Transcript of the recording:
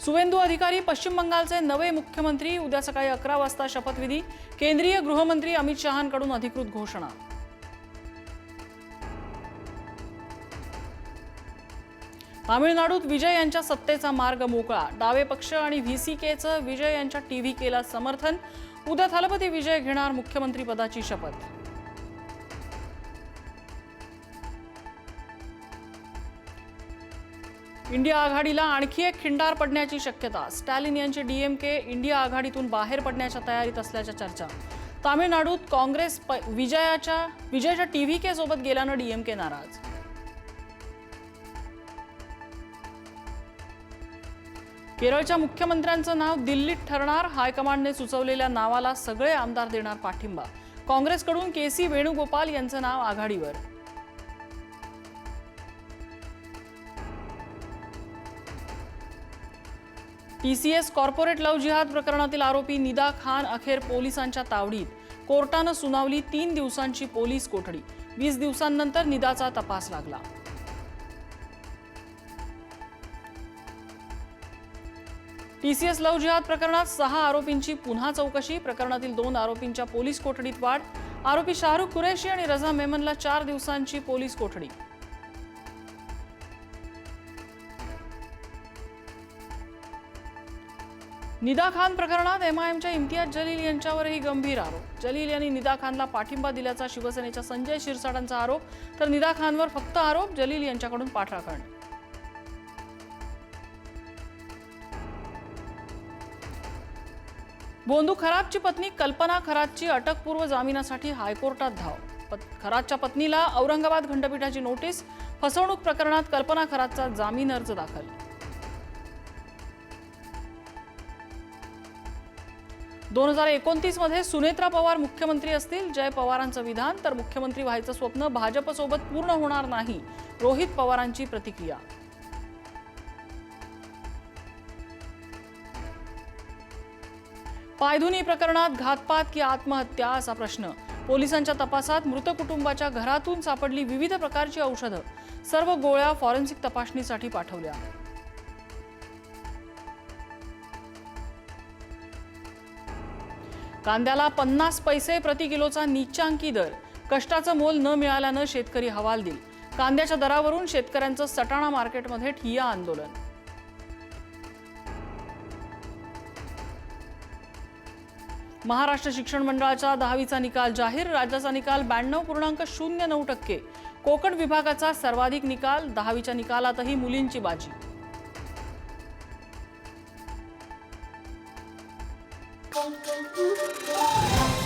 सुवेंदू अधिकारी पश्चिम बंगालचे नवे मुख्यमंत्री। उद्या सकाळी 11 वाजता शपथविधी। केंद्रीय गृहमंत्री अमित शहांकडून अधिकृत घोषणा। तामिळनाडूत विजय यांच्या सत्तेचा मार्ग मोकळा। डावे पक्ष आणि व्हीसीकेचं विजय यांच्या टीव्हीकेला समर्थन। उद्या थलपती विजय घेणार मुख्यमंत्री पदाची शपथ। इंडिया आघाडीला आणखी एक खिंडार पडण्याची शक्यता। स्टॅलिन यांचे डीएमके इंडिया आघाडीतून बाहेर पडण्याच्या तयारीत असल्याच्या चर्चा। तामिळनाडूत काँग्रेस विजयच्या टीव्हीके सोबत गेल्यानं डीएमके नाराज। केरळच्या मुख्यमंत्र्यांचं नाव दिल्लीत ठरणार। हायकमांडने सुचवलेल्या नावाला सगळे आमदार देणार पाठिंबा। काँग्रेसकडून केसी वेणुगोपाल यांचं नाव आघाडीवर। टीसीएस कॉर्पोरेट लव्ह जिहाद प्रकरणातील आरोपी निदा खान अखेर पोलिसांच्या तावडीत। कोर्टानं सुनावली 3 दिवसांची पोलीस कोठडी। 20 दिवसांनंतर निदाचा तपास लागला। टीसीएस लव्ह जिहाद प्रकरणात 6 आरोपींची पुन्हा चौकशी। प्रकरणातील 2 आरोपींच्या पोलीस कोठडीत वाढ। आरोपी शाहरुख कुरेशी आणि रजा मेमनला 4 दिवसांची पोलीस कोठडी। निदा खान प्रकरणात एमआयएमच्या इम्तियाज जलील यांच्यावरही गंभीर आरोप। जलील यांनी निदा खानला पाठिंबा दिल्याचा शिवसेनेच्या संजय शिरसाटांचा आरोप, तर निदा खानवर फक्त आरोप, जलील यांच्याकडून पाठराखण। बोंदू खरातची पत्नी कल्पना खरातची अटकपूर्व जामिनासाठी हायकोर्टात धाव। खरातच्या पत्नीला औरंगाबाद खंडपीठाची नोटीस। फसवणूक प्रकरणात कल्पना खरातचा जामीन अर्ज दाखल। 2029 मध्ये सुनेत्रा पवार मुख्यमंत्री असतील। जय पवारांचं विधान, तर मुख्यमंत्री व्हायचं स्वप्न भाजपसोबत पूर्ण होणार नाही। रोहित पवारांची प्रतिक्रिया। पायधुनी प्रकरणात घातपात की आत्महत्या असा प्रश्न। पोलिसांच्या तपासात मृत कुटुंबाच्या घरातून सापडली विविध प्रकारची औषधं। सर्व गोळ्या फॉरेन्सिक तपासणीसाठी पाठवल्या। कांद्याला 50 पैसे प्रति किलोचा नीचांकी दर। कष्टाचं मोल न मिळाल्यानं शेतकरी हवालदिल। कांद्याच्या दरावरून शेतकऱ्यांचं सटाणा मार्केटमध्ये ठिय्या आंदोलन। महाराष्ट्र शिक्षण मंडळाच्या 10वीचा निकाल जाहीर। राज्याचा निकाल 92.09%। कोकण विभागाचा सर्वाधिक निकाल। 10वीच्या निकालातही मुलींची बाजी। Thank you.